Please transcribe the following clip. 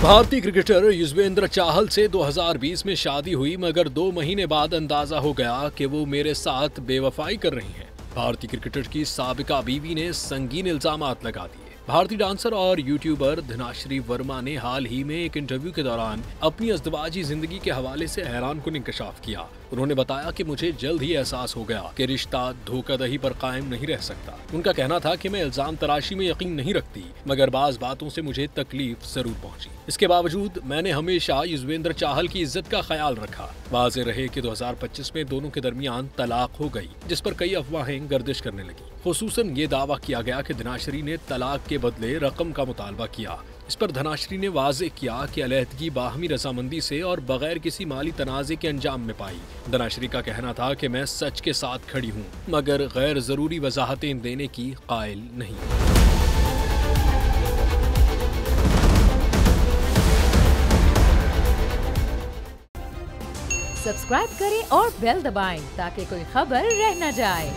भारतीय क्रिकेटर युजवेंद्र चाहल से 2020 में शादी हुई, मगर 2 महीने बाद अंदाजा हो गया कि वो मेरे साथ बेवफाई कर रही हैं। भारतीय क्रिकेटर की साबिका बीवी ने संगीन इल्जामात लगा दिए। भारतीय डांसर और यूट्यूबर धनाश्री वर्मा ने हाल ही में एक इंटरव्यू के दौरान अपनी अज़दवाजी जिंदगी के हवाले से हैरानकुन इंकशाफ किया। उन्होंने बताया कि मुझे जल्द ही एहसास हो गया कि रिश्ता धोखाधड़ी पर कायम नहीं रह सकता। उनका कहना था कि मैं इल्जाम तराशी में यकीन नहीं रखती, मगर बाज बातों से मुझे तकलीफ जरूर पहुंची। इसके बावजूद मैंने हमेशा युजवेंद्र चाहल की इज्जत का ख्याल रखा। वाज़ेह रहे कि 2025 में दोनों के दरमियान तलाक हो गई, जिस पर कई अफवाहें गर्दिश करने लगी। खुसूसन ये दावा किया गया कि धनाश्री ने तलाक के बदले रकम का मुतालबा किया। इस पर धनाश्री ने वाज़ेह किया कि अलहदगी बाहमी रजामंदी से और बगैर किसी माली तनाज़े के अंजाम में पाई। धनाश्री का कहना था कि मैं सच के साथ खड़ी हूँ, मगर गैर जरूरी वजाहतें देने की कायल नहीं। सब्सक्राइब करें और बेल दबाएं ताकि कोई खबर रह न जाए।